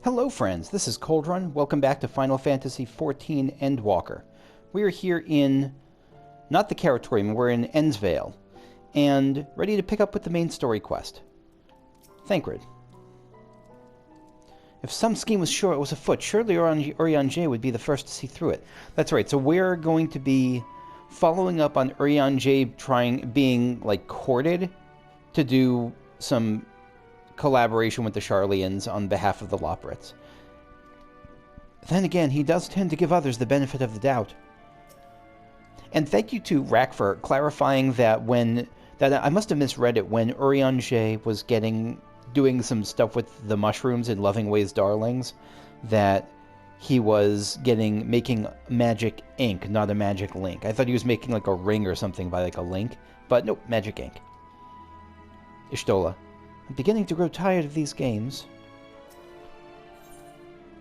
Hello friends, this is Cold Run. Welcome back to Final Fantasy XIV Endwalker. We are here in, not the Karatorium, we're in Ensvale, and ready to pick up with the main story quest. Thancred. If some scheme was sure it was afoot, surely Urianger would be the first to see through it. That's right, so we're going to be following up on Urianger being like courted to do some collaboration with the Sharlayans on behalf of the Loporrits. Then again, he does tend to give others the benefit of the doubt. And thank you to Rack for clarifying that I must have misread it when Urianger was doing some stuff with the mushrooms in Livingway's Darlings, that he was making magic ink, not a magic link. I thought he was making like a ring or something by like a link, but nope, magic ink. Y'shtola. I'm beginning to grow tired of these games.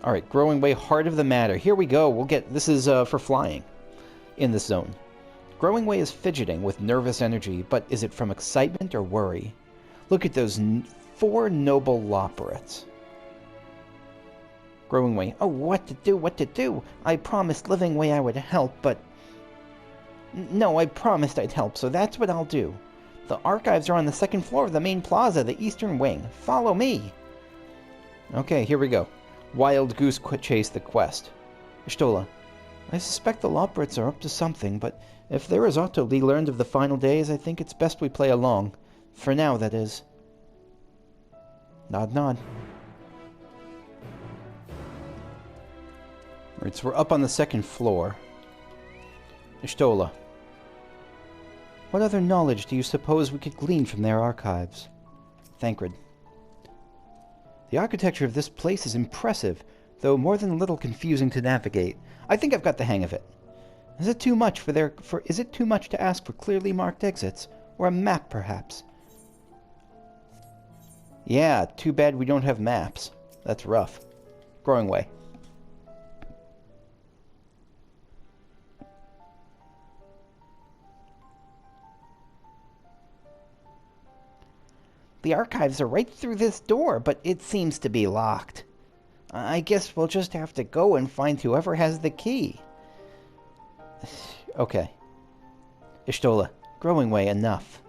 Alright, growing way, heart of the matter. Here we go. This is for flying in this zone. Growing way is fidgeting with nervous energy, but is it from excitement or worry? Look at those 4 noble Loporrits. Growing way, oh, what to do? I promised Livingway I would help, but... No, I promised I'd help, so that's what I'll do. The archives are on the 2nd floor of the main plaza, the eastern wing. Follow me! Okay, here we go. Wild Goose Chase the quest. Y'shtola. I suspect the Loporrits are up to something, but if there is aught to be learned of the final days, I think it's best we play along. For now, that is. Nod, nod. Alright, so we're up on the 2nd floor. Y'shtola. What other knowledge do you suppose we could glean from their archives? Thancred. The architecture of this place is impressive, though more than a little confusing to navigate. I think I've got the hang of it. Is it too much to ask for clearly marked exits, or a map perhaps? Yeah, too bad we don't have maps. That's rough. Growing way. The archives are right through this door, but it seems to be locked. I guess we'll just have to go and find whoever has the key. Okay. Y'shtola, growing way, enough.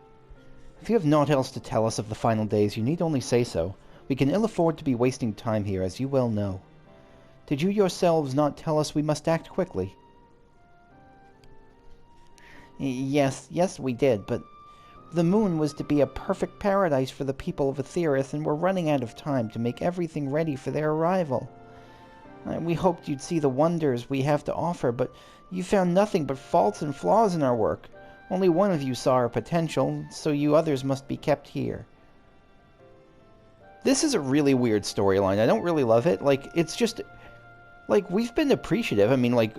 If you have naught else to tell us of the final days, you need only say so. We can ill afford to be wasting time here, as you well know. Did you yourselves not tell us we must act quickly? Yes, we did, but... The moon was to be a perfect paradise for the people of Aetheris, and we're running out of time to make everything ready for their arrival. We hoped you'd see the wonders we have to offer, but you found nothing but faults and flaws in our work. Only one of you saw our potential, so you others must be kept here. This is a really weird storyline. I don't really love it. Like, it's just... Like, we've been appreciative. I mean, like,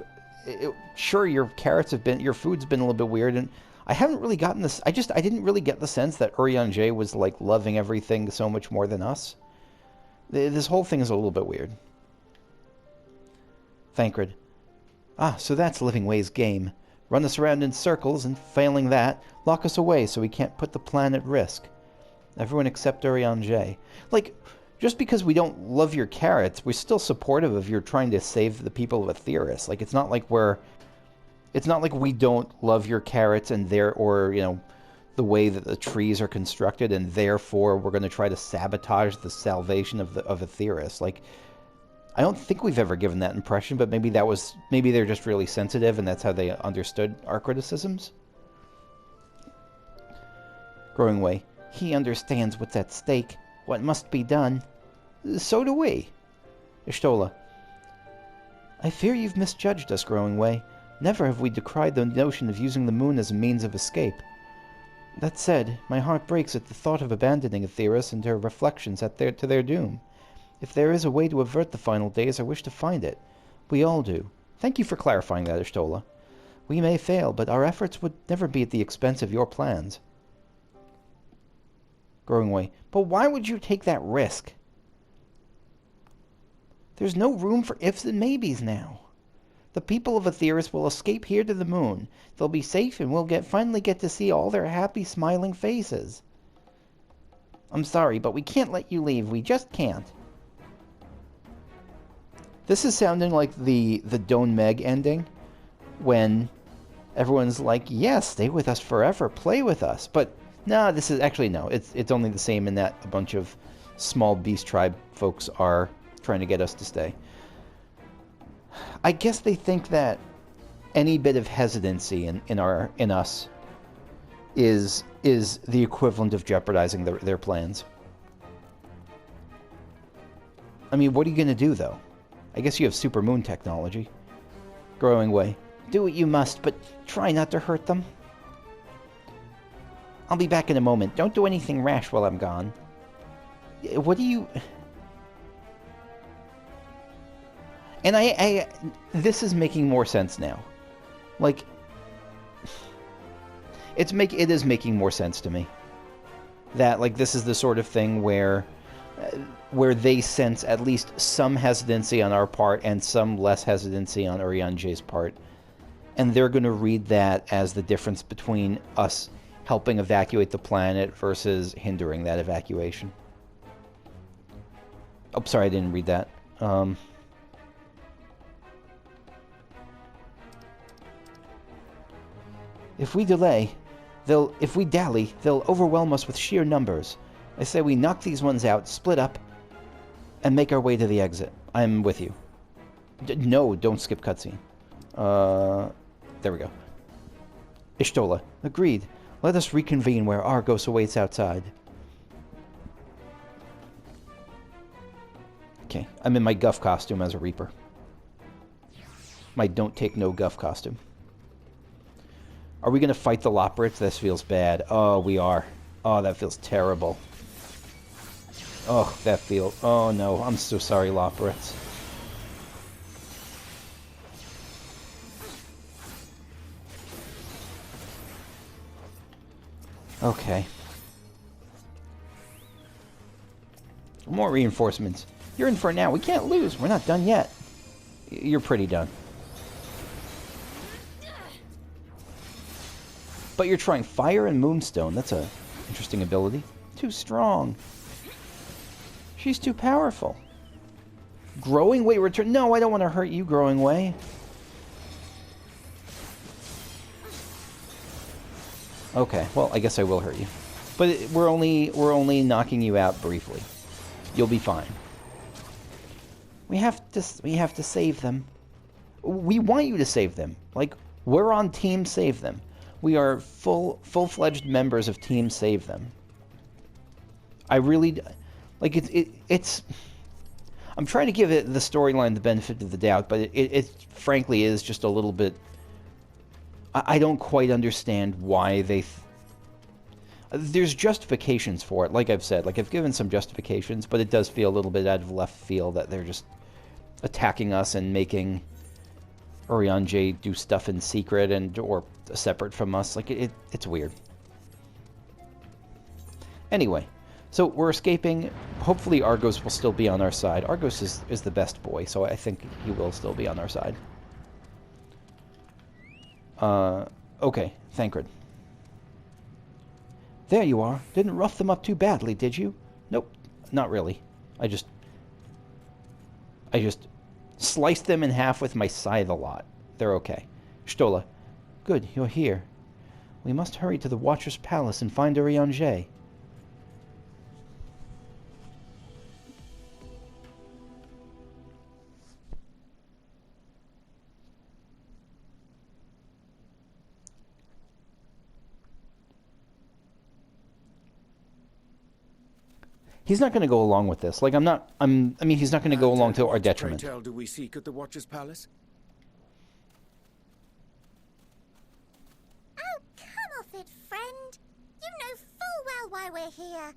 sure, your food's been a little bit weird, and... I haven't really gotten this... I didn't really get the sense that Urianger was, like, loving everything so much more than us. This whole thing is a little bit weird. Thancred. Ah, so that's Livingway's game. Run us around in circles, and failing that, lock us away so we can't put the plan at risk. Everyone except Urianger. Like, just because we don't love your carrots, we're still supportive of your trying to save the people of Aetheris. Like, it's not like we don't love your carrots and the way that the trees are constructed, and therefore we're going to try to sabotage the salvation of Aetheris. Like, I don't think we've ever given that impression, but maybe they're just really sensitive and that's how they understood our criticisms. Growing way. He understands what's at stake, what must be done. So do we. Y'shtola. I fear you've misjudged us, Growing way. Never have we decried the notion of using the moon as a means of escape. That said, my heart breaks at the thought of abandoning Aetheris and her reflections to their doom. If there is a way to avert the final days, I wish to find it. We all do. Thank you for clarifying that, Y'shtola. We may fail, but our efforts would never be at the expense of your plans. Growing way. But why would you take that risk? There's no room for ifs and maybes now. The people of Aetheris will escape here to the moon. They'll be safe, and we'll finally get to see all their happy, smiling faces. I'm sorry, but we can't let you leave. We just can't. This is sounding like the Don Meg ending, when everyone's like, yeah, stay with us forever, play with us. But no, this is actually, no, it's only the same in that a bunch of small beast tribe folks are trying to get us to stay. I guess they think that any bit of hesitancy in us is the equivalent of jeopardizing their plans. I mean, what are you going to do, though? I guess you have supermoon technology. Growing way. Do what you must, but try not to hurt them. I'll be back in a moment. Don't do anything rash while I'm gone. What do you... And this is making more sense now. Like, it is making more sense to me. That, like, this is the sort of thing where they sense at least some hesitancy on our part and some less hesitancy on Urianger's part. And they're going to read that as the difference between us helping evacuate the planet versus hindering that evacuation. Oh, sorry, I didn't read that. If we dally, they'll overwhelm us with sheer numbers. I say we knock these ones out, split up, and make our way to the exit. I'm with you. No, don't skip cutscene. There we go. Y'shtola, agreed. Let us reconvene where Argos awaits outside. Okay, I'm in my Guff costume as a Reaper. My don't take no Guff costume. Are we going to fight the Loporrits? This feels bad. Oh, we are. Oh, that feels terrible. Oh, that feels... Oh, no. I'm so sorry, Loporrits. Okay. More reinforcements. You're in for now. We can't lose. We're not done yet. You're pretty done. But you're trying fire and moonstone. That's a interesting ability. Too strong. She's too powerful. Growing way return. No, I don't want to hurt you, Growing way. Okay, well, I guess I will hurt you. But we're only knocking you out briefly. You'll be fine. We have to save them. We want you to save them. Like, we're on Team Save Them. We are full-fledged members of Team Save Them. I really... Like, it's... I'm trying to give it the storyline the benefit of the doubt, but it frankly is just a little bit... I don't quite understand why they... There's justifications for it, like I've said. Like, I've given some justifications, but it does feel a little bit out of left field that they're just attacking us and making Urianger do stuff in secret or separate from us. Like, it's weird. Anyway, so we're escaping. Hopefully Argos will still be on our side. Argos is the best boy, so I think he will still be on our side. Okay, Thancred. There you are. Didn't rough them up too badly, did you? Nope, not really. I just sliced them in half with my scythe a lot. They're okay. Y'shtola. Good, you're here. We must hurry to the Watcher's Palace and find Urianger. He's not going to go along with this. Like, I mean, he's not going to go along to our detriment. What do we seek at the Watcher's Palace? Oh, come off it, friend. You know full well why we're here.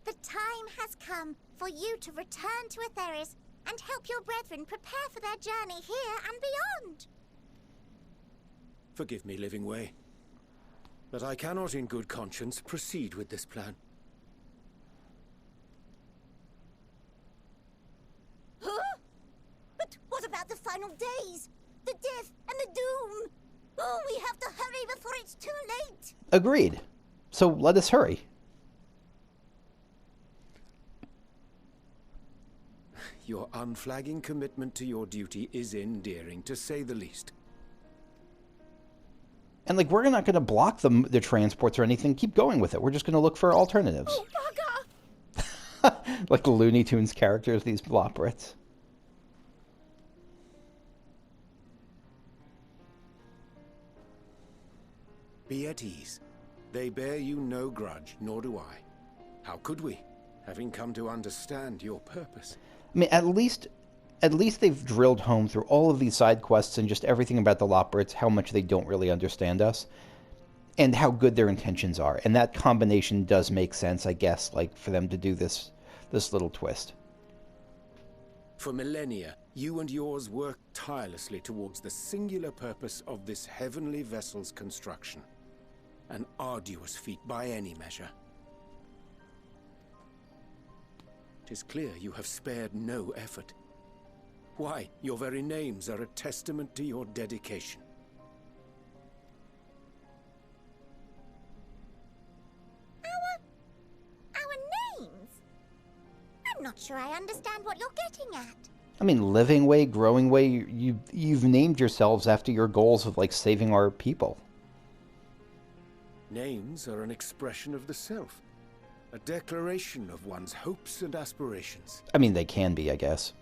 The time has come for you to return to Etheris and help your brethren prepare for their journey here and beyond. Forgive me, Livingway, but I cannot in good conscience proceed with this plan. Huh? But what about the final days? The death and the doom? Oh, we have to hurry before it's too late. Agreed. So let us hurry. Your unflagging commitment to your duty is endearing, to say the least. And, like, we're not going to block the transports or anything. Keep going with it. We're just going to look for alternatives. Oh, bugger! Like the Looney Tunes characters, these Loporrits. Be at ease. They bear you no grudge, nor do I. How could we, having come to understand your purpose? I mean, at least they've drilled home through all of these side quests and just everything about the Loporrits, how much they don't really understand us, and how good their intentions are. And that combination does make sense, I guess, like, for them to do this little twist. For millennia, you and yours worked tirelessly towards the singular purpose of this heavenly vessel's construction. An arduous feat by any measure. 'Tis clear you have spared no effort. Why, your very names are a testament to your dedication. Our names? I'm not sure I understand what you're getting at. I mean, Livingway, Growingway, you've named yourselves after your goals of, like, saving our people. Names are an expression of the self. A declaration of one's hopes and aspirations. I mean, they can be, I guess.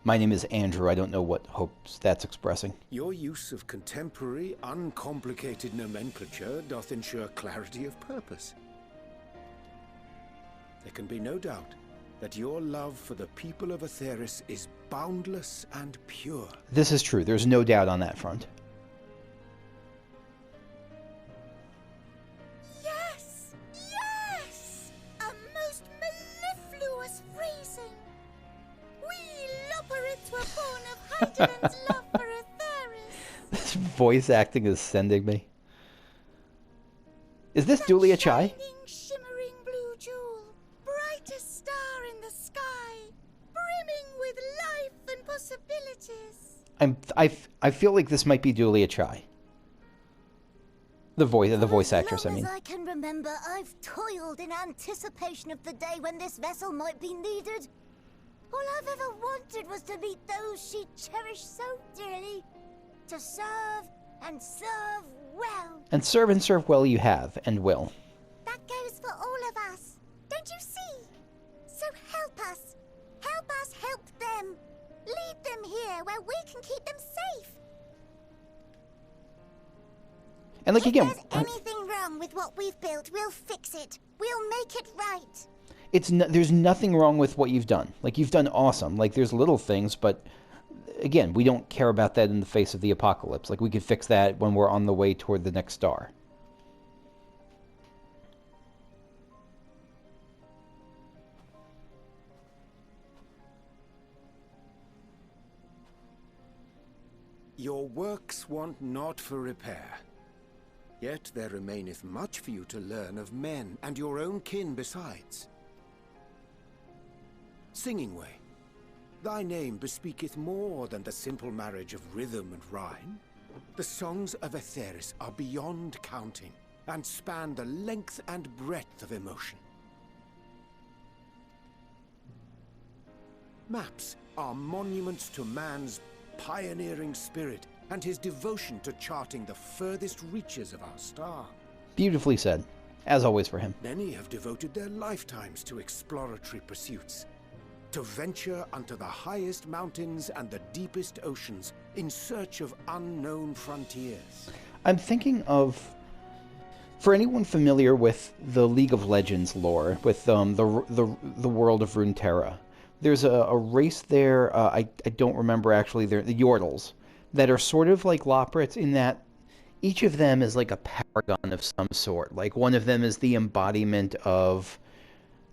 My name is Andrew. I don't know what hopes that's expressing. Your use of contemporary, uncomplicated nomenclature doth ensure clarity of purpose. There can be no doubt that your love for the people of Aetheris is boundless and pure. This is true. There's no doubt on that front. Yes! Yes! A most mellifluous phrasing. We Loporrits were born of Hydalen's love for Aetheris. This voice acting is sending me. Is this Dulia Chai? Shining, shimmering blue jewel, brightest star in the sky, brimming with life and possibilities. I feel like this might be Dulia Chai. The voice actress, I mean. As long as I can remember, I've toiled in anticipation of the day when this vessel might be needed. All I've ever wanted was to meet those she cherished so dearly, to serve and serve well. And serve well you have, and will. That goes for all of us. Don't you see? So help us. Help us help them. Lead them here where we can keep them safe. And, like, again, if there's anything wrong with what we've built, we'll fix it. We'll make it right. there's nothing wrong with what you've done. Like, you've done awesome. Like, there's little things, but again, we don't care about that in the face of the apocalypse. Like, we could fix that when we're on the way toward the next star. Your works want not for repair. Yet there remaineth much for you to learn of men, and your own kin besides. Singingway, thy name bespeaketh more than the simple marriage of rhythm and rhyme. The songs of Aetheris are beyond counting, and span the length and breadth of emotion. Maps are monuments to man's pioneering spirit, and his devotion to charting the furthest reaches of our star. Beautifully said, as always for him. Many have devoted their lifetimes to exploratory pursuits, to venture unto the highest mountains and the deepest oceans in search of unknown frontiers. I'm thinking of, for anyone familiar with the League of Legends lore, with the world of Runeterra, there's a race there, I don't remember actually, they're the Yordles, that are sort of like Loporrits in that each of them is like a paragon of some sort. Like, one of them is the embodiment of,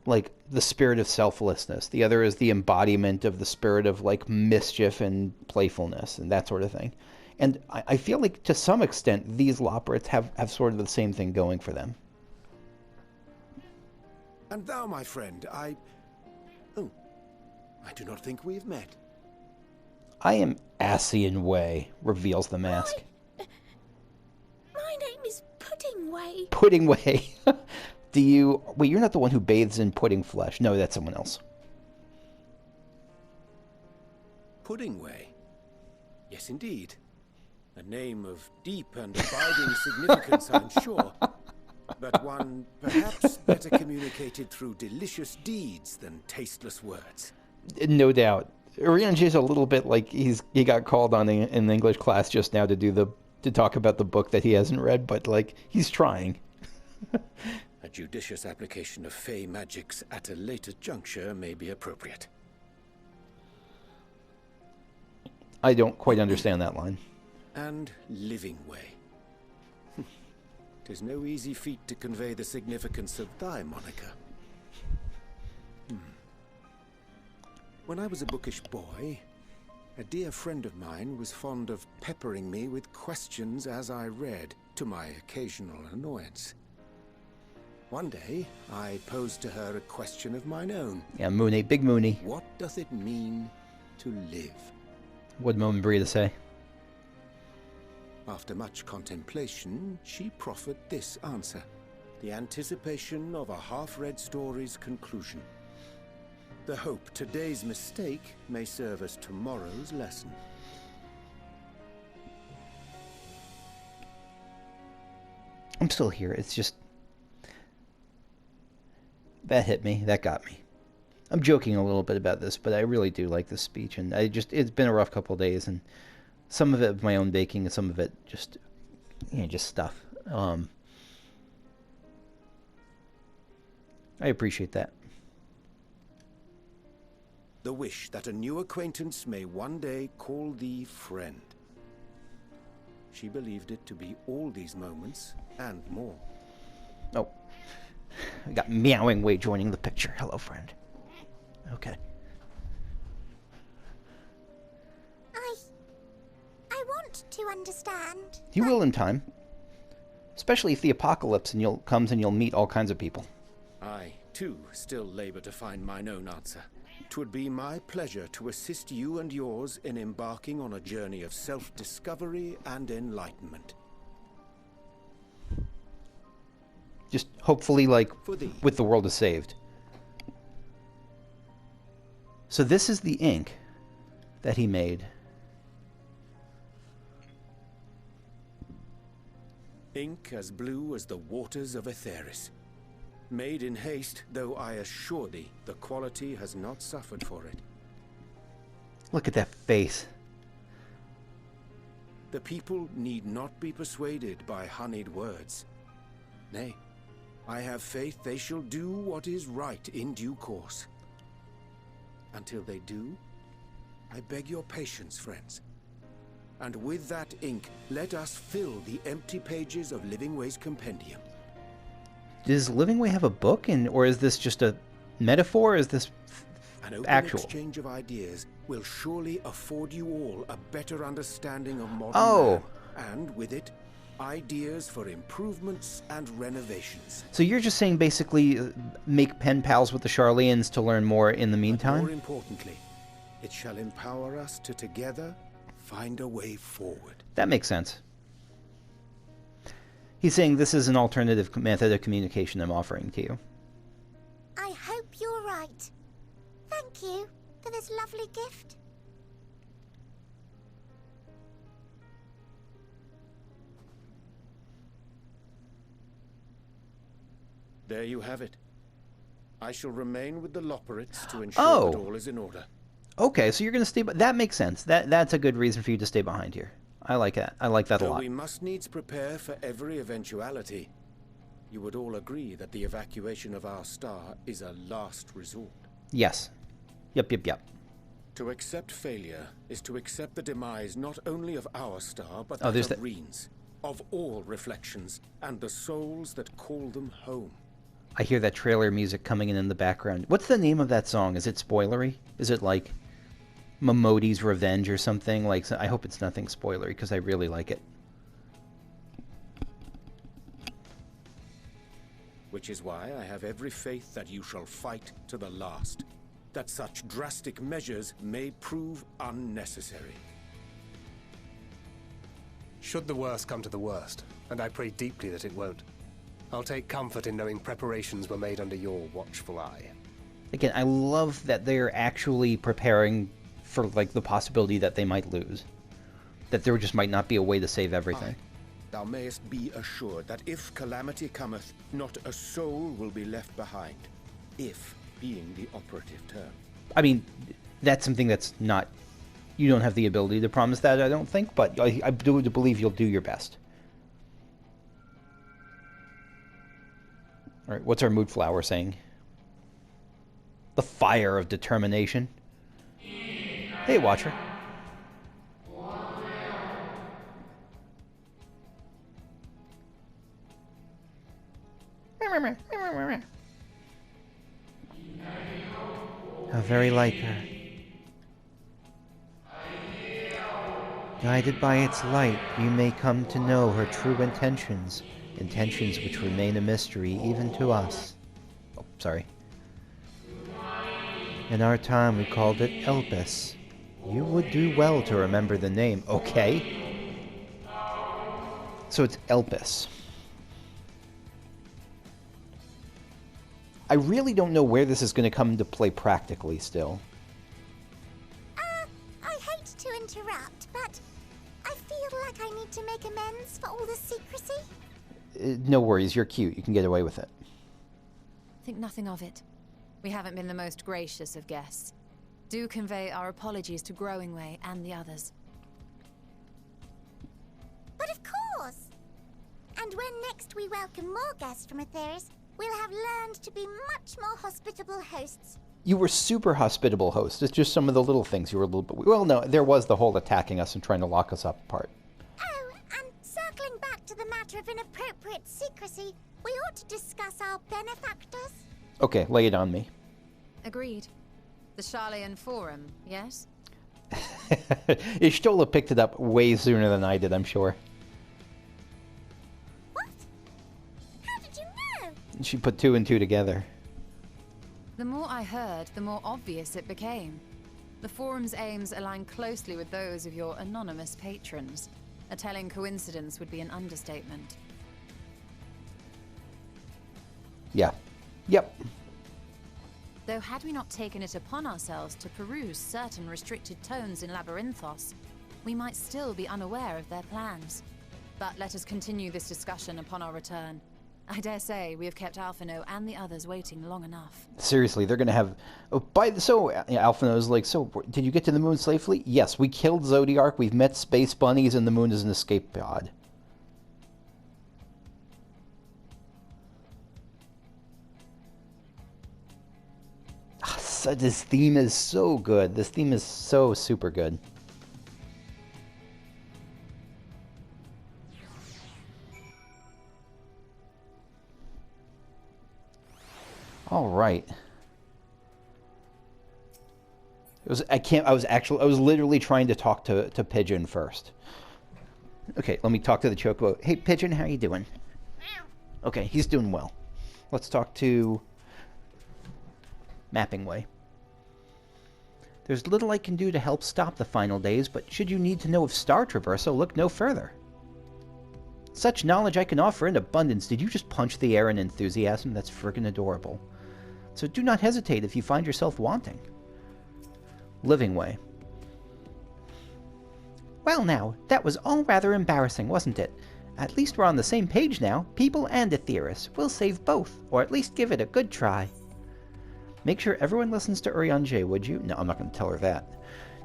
like, the spirit of selflessness. The other is the embodiment of the spirit of, like, mischief and playfulness and that sort of thing. And I feel like, to some extent, these Loporrits have sort of the same thing going for them. And thou, my friend, I do not think we've met. I am Ascian Way, reveals the mask. My name is Puddingway. Puddingway. Wait, you're not the one who bathes in pudding flesh. No, that's someone else. Puddingway. Yes, indeed. A name of deep and abiding significance, I'm sure. But one perhaps better communicated through delicious deeds than tasteless words. No doubt. Urianger's a little bit like he got called on in English class just now to talk about the book that he hasn't read, but like he's trying. A judicious application of fey magics at a later juncture may be appropriate. I don't quite understand that line. And Livingway. 'Tis no easy feat to convey the significance of thy moniker. When I was a bookish boy, a dear friend of mine was fond of peppering me with questions as I read, to my occasional annoyance. One day, I posed to her a question of mine own. Yeah, Mooney, big Mooney. What does it mean to live? What'd Mom Bria say? After much contemplation, she proffered this answer. The anticipation of a half-read story's conclusion. The hope today's mistake may serve as tomorrow's lesson. I'm still here. It's just... That hit me. That got me. I'm joking a little bit about this, but I really do like this speech, and it's been a rough couple of days, and some of it my own baking, and some of it just stuff. I appreciate that. The wish that a new acquaintance may one day call thee friend. She believed it to be all these moments and more. Oh. I got Meowing Way joining the picture. Hello, friend. Okay. I want to understand. You will in time. Especially if the apocalypse comes and you'll meet all kinds of people. I, too, still labor to find mine own answer. 'Twould be my pleasure to assist you and yours in embarking on a journey of self-discovery and enlightenment. Just hopefully, like, with the world is saved. So this is the ink that he made. Ink as blue as the waters of Aetheris. Made in haste, though I assure thee, the quality has not suffered for it. Look at that face. The people need not be persuaded by honeyed words. Nay, I have faith they shall do what is right in due course. Until they do, I beg your patience, friends. And with that ink, let us fill the empty pages of Livingway's compendium. Does Livingway have a book, or is this just a metaphor? Is this An open actual? exchange of ideas will surely afford you all a better understanding of modern man, and with it, ideas for improvements and renovations. So you're just saying basically make pen pals with the Sharlayans to learn more in the meantime? But more importantly, it shall empower us to together find a way forward. That makes sense. He's saying this is an alternative method of communication I'm offering to you. I hope you're right. Thank you for this lovely gift. There you have it. I shall remain with the Loporrits to ensure that all is in order. Okay, so you're going to stay... That makes sense. That's a good reason for you to stay behind here. I like that. I like that a lot. We must needs prepare for every eventuality. You would all agree that the evacuation of our star is a last resort. Yes. Yep. To accept failure is to accept the demise not only of our star, but that of Reen's, of all reflections, and the souls that call them home. I hear that trailer music coming in the background. What's the name of that song? Is it spoilery? Is it like Momodi's Revenge or something? Like, I hope it's nothing spoilery because I really like it. Which is why I have every faith that you shall fight to the last. That such drastic measures may prove unnecessary. Should the worst come to the worst, and I pray deeply that it won't, I'll take comfort in knowing preparations were made under your watchful eye. Again, I love that they're actually preparing for, like, the possibility that they might lose. That there just might not be a way to save everything. Thou mayest be assured that if calamity cometh, not a soul will be left behind. If being the operative term. I mean, that's something that's not... You don't have the ability to promise that, I don't think, but I do believe you'll do your best. Alright, what's our mood flower saying? The fire of determination. Hey, Watcher. How very like her. Guided by its light, you may come to know her true intentions. Intentions which remain a mystery even to us. Oh, sorry. In our time we called it Elpis. You would do well to remember the name, okay? So it's Elpis. I really don't know where this is going to come into play practically still. I hate to interrupt, but I feel like I need to make amends for all the secrecy. No worries, you're cute. You can get away with it. Think nothing of it. We haven't been the most gracious of guests. Do convey our apologies to Growingway and the others. But of course! And when next we welcome more guests from Aetheris, we'll have learned to be much more hospitable hosts. You were super hospitable host. It's just some of the little things you were a little bit... Well, no, there was the whole attacking us and trying to lock us up part. Oh, and circling back to the matter of inappropriate secrecy, we ought to discuss our benefactors. Okay, lay it on me. Agreed. The Sharlayan Forum, yes? Ishtola picked it up way sooner than I did, I'm sure. What? How did you know? She put two and two together. The more I heard, the more obvious it became. The Forum's aims align closely with those of your anonymous patrons. A telling coincidence would be an understatement. Yeah. Yep. Though had we not taken it upon ourselves to peruse certain restricted tones in Labyrinthos, we might still be unaware of their plans. But let us continue this discussion upon our return. I dare say we have kept Alphino and the others waiting long enough. Seriously, they're gonna have... Oh, Alphino's like, so, did you get to the moon safely? Yes, we killed Zodiark, we've met space bunnies, and the moon is an escape pod. So this theme is so good. This theme is so super good. All right. I was literally trying to talk to Pigeon first. Okay, let me talk to the Chocobo. Hey Pigeon, how you doing? Okay, he's doing well. Let's talk to Mappingway. There's little I can do to help stop the final days, but should you need to know of Star Traversal, look no further. Such knowledge I can offer in abundance. Did you just punch the air in enthusiasm? That's friggin' adorable. So do not hesitate if you find yourself wanting. Livingway. Well now, that was all rather embarrassing, wasn't it? At least we're on the same page now, people and Aetheris. We'll save both, or at least give it a good try. Make sure everyone listens to Urianger, would you? No, I'm not going to tell her that.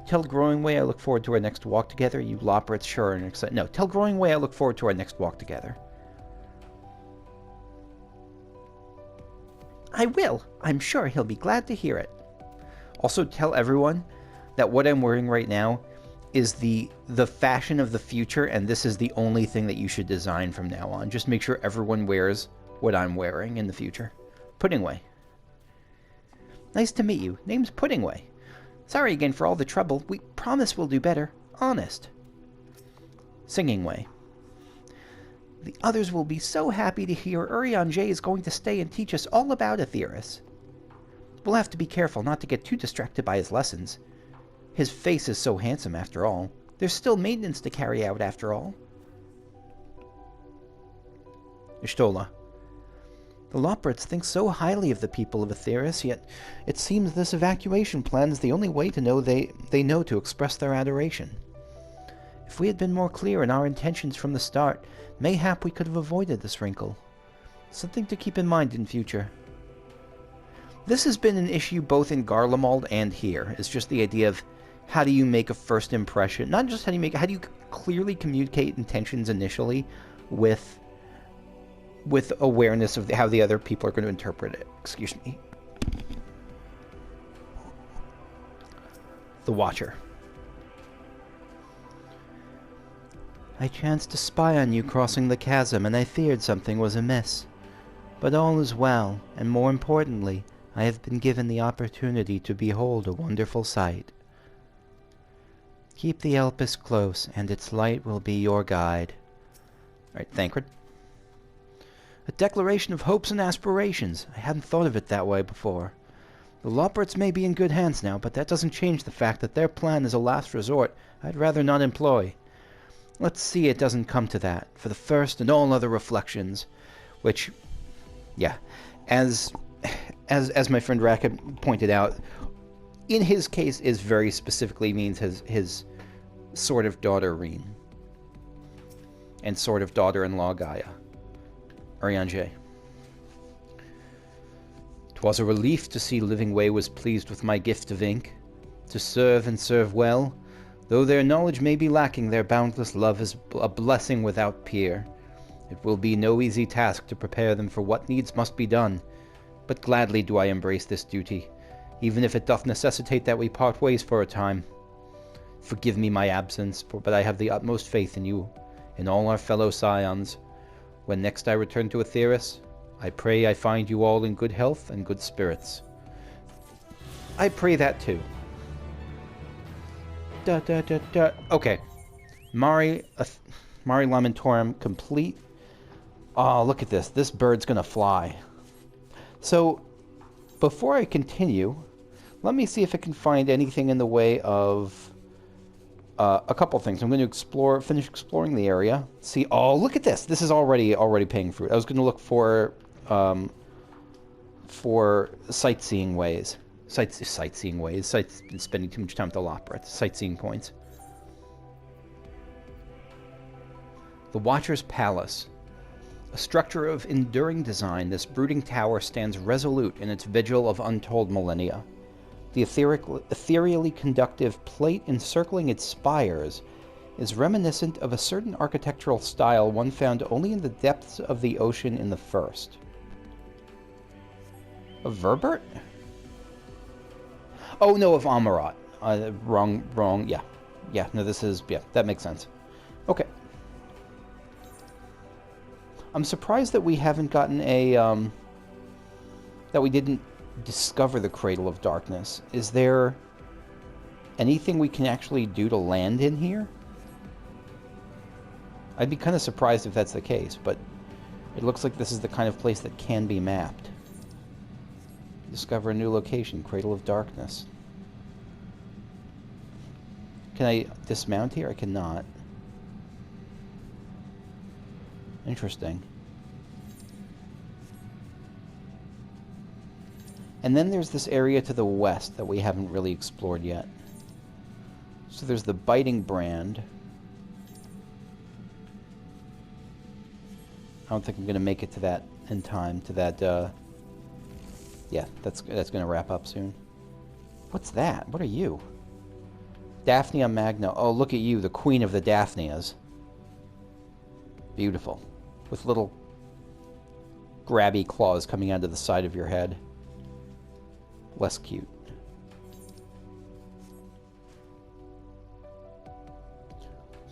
Tell Growingway I look forward to our next walk together. You Loporrits sure and excited. No, tell Growingway I look forward to our next walk together. I will. I'm sure he'll be glad to hear it. Also tell everyone that what I'm wearing right now is the fashion of the future, and this is the only thing that you should design from now on. Just make sure everyone wears what I'm wearing in the future. Puddingway. Nice to meet you. Name's Puddingway. Sorry again for all the trouble. We promise we'll do better. Honest. Singingway. The others will be so happy to hear Urianger is going to stay and teach us all about Aetheris. We'll have to be careful not to get too distracted by his lessons. His face is so handsome after all. There's still maintenance to carry out after all. Ishtola. The Loporrits think so highly of the people of Aetheris, yet it seems this evacuation plan is the only way to know they know to express their adoration. If we had been more clear in our intentions from the start, mayhap we could have avoided this wrinkle. Something to keep in mind in future. This has been an issue both in Garlemald and here. It's just the idea of how do you make a first impression? Not just how do you clearly communicate intentions initially with awareness of how the other people are going to interpret it. Excuse me. The Watcher. I chanced to spy on you crossing the chasm, and I feared something was amiss. But all is well, and more importantly, I have been given the opportunity to behold a wonderful sight. Keep the Elpis close, and its light will be your guide. Alright, Thancred. A declaration of hopes and aspirations. I hadn't thought of it that way before. The Loporrits may be in good hands now, but that doesn't change the fact that their plan is a last resort I'd rather not employ. Let's see it doesn't come to that, for the first and all other reflections, which, yeah, as my friend Racket pointed out, in his case is very specifically means his sort of daughter Reen, and sort of daughter-in-law Gaia. Urianger. 'Twas a relief to see Livingway was pleased with my gift of ink. To serve and serve well, though their knowledge may be lacking, their boundless love is a blessing without peer. It will be no easy task to prepare them for what needs must be done, but gladly do I embrace this duty, even if it doth necessitate that we part ways for a time. Forgive me my absence, but I have the utmost faith in you, in all our fellow scions. When next I return to Aetheris, I pray I find you all in good health and good spirits. I pray that too. Okay. Mari Lamentorum complete. Oh, look at this. This bird's gonna fly. So, before I continue, let me see if I can find anything in the way of a couple things. I'm going to finish exploring the area. See, oh, look at this. This is already paying fruit. I was going to look for sightseeing ways. Sightseeing ways. Spending too much time with the Loporrits. Sightseeing points. The Watcher's Palace. A structure of enduring design, this brooding tower stands resolute in its vigil of untold millennia. The ethereally conductive plate encircling its spires is reminiscent of a certain architectural style one found only in the depths of the ocean in the first. Of Verbert? Oh, no, of Amarat. Wrong, yeah. Yeah, no, that makes sense. Okay. I'm surprised that we haven't gotten that we didn't discover the Cradle of Darkness. Is there anything we can actually do to land in here? I'd be kind of surprised if that's the case, but it looks like this is the kind of place that can be mapped. Discover a new location, Cradle of Darkness. Can I dismount here? I cannot. Interesting. And then there's this area to the west that we haven't really explored yet. So there's the Biting Brand. I don't think I'm going to make it to that in time, to that, yeah, that's going to wrap up soon. What's that? What are you? Daphnia Magna. Oh, look at you, the queen of the Daphnias. Beautiful. With little grabby claws coming out of the side of your head. Less cute.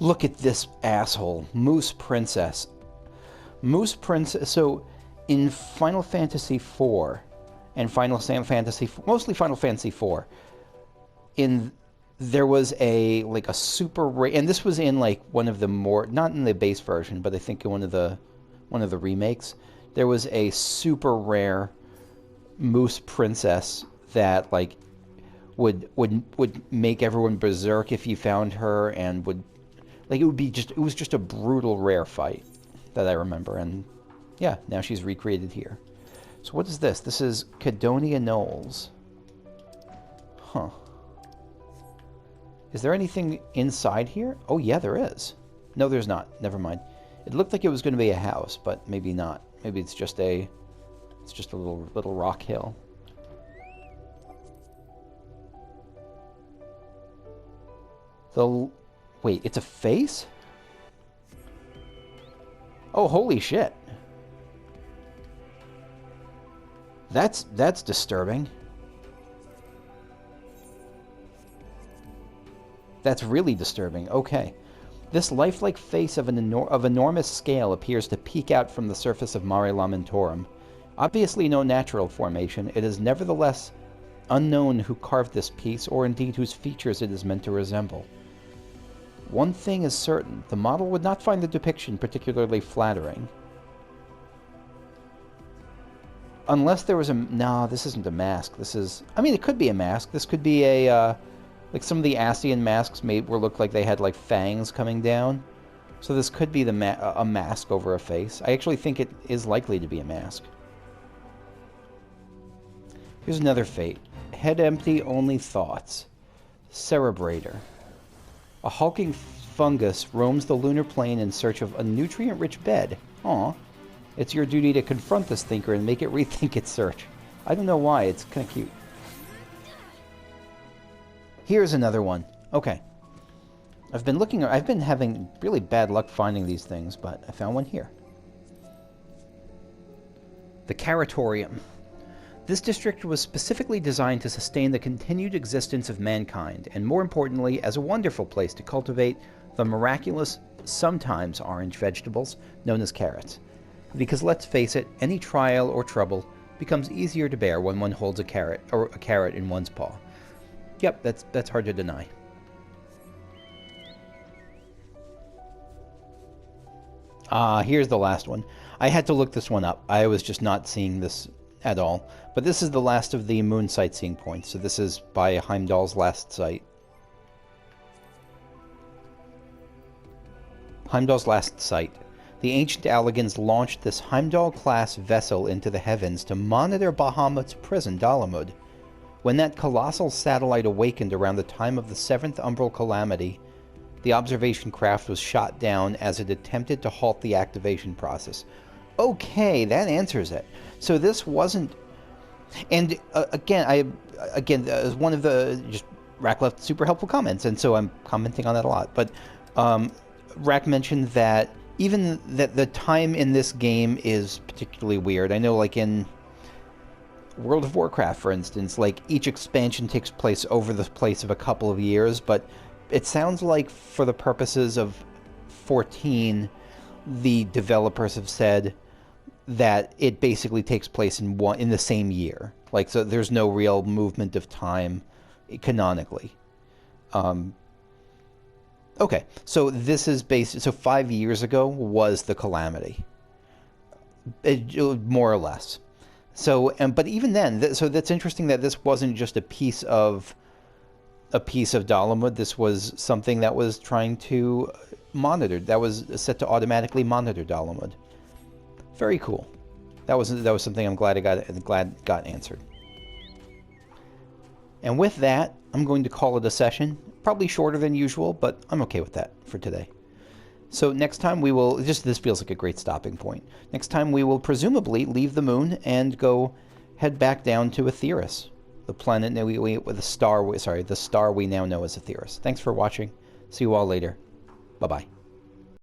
Look at this asshole. Moose Princess. Moose Princess. So, in Final Fantasy IV, and mostly Final Fantasy IV, there was a super rare, and this was in one of the more, not in the base version, but I think in one of the remakes, there was a super rare Moose Princess that would make everyone berserk if you found her, and it was just a brutal rare fight that I remember, and yeah, now she's recreated here. So what is this? This is Kydonia Knolls. Huh. Is there anything inside here? Oh yeah, there is. No, there's not. Never mind. It looked like it was going to be a house, but maybe not. Maybe it's just a little rock hill. Wait, it's a face? Oh, holy shit. That's disturbing. That's really disturbing. Okay. This lifelike face of enormous scale appears to peek out from the surface of Mare Lamentorum. Obviously no natural formation, it is nevertheless unknown who carved this piece, or indeed whose features it is meant to resemble. One thing is certain, the model would not find the depiction particularly flattering. Unless there was a... No, this isn't a mask. This is... I mean, it could be a mask. This could be a... like some of the Ascian masks looked like they had like fangs coming down. So this could be a mask over a face. I actually think it is likely to be a mask. Here's another fate. Head empty, only thoughts. Cerebrator. A hulking fungus roams the lunar plane in search of a nutrient-rich bed. Aw. It's your duty to confront this thinker and make it rethink its search. I don't know why, it's kind of cute. Here's another one. Okay. I've been having really bad luck finding these things, but I found one here. The Caratorium. This district was specifically designed to sustain the continued existence of mankind, and more importantly, as a wonderful place to cultivate the miraculous, sometimes orange vegetables known as carrots. Because let's face it, any trial or trouble becomes easier to bear when one holds a carrot in one's paw. Yep, that's hard to deny. Here's the last one. I had to look this one up. I was just not seeing this at all. But this is the last of the moon sightseeing points. So this is by Heimdall's last sight. Heimdall's last sight. The ancient Alligans launched this Heimdall-class vessel into the heavens to monitor Bahamut's prison, Dalamud. When that colossal satellite awakened around the time of the 7th Umbral Calamity, the observation craft was shot down as it attempted to halt the activation process. Okay, that answers it. So this wasn't... And again, as one of the... Just Rack left super helpful comments, and so I'm commenting on that a lot. But Rack mentioned that even that the time in this game is particularly weird. I know, like in World of Warcraft, for instance, like each expansion takes place over the place of a couple of years, but it sounds like for the purposes of 14, the developers have said that it basically takes place in the same year. Like, so there's no real movement of time canonically. Okay, so this is so 5 years ago was the Calamity, more or less. So, but even then, so that's interesting that this wasn't just a piece of Dalamud. This was something that was trying to monitor. That was set to automatically monitor Dalamud. Very cool. That was something I'm glad got answered. And with that, I'm going to call it a session. Probably shorter than usual, but I'm okay with that for today. So next time we will, this feels like a great stopping point. Next time we will presumably leave the moon and head back down to Aetheris, the planet the star we now know as Aetheris. Thanks for watching. See you all later. Bye-bye.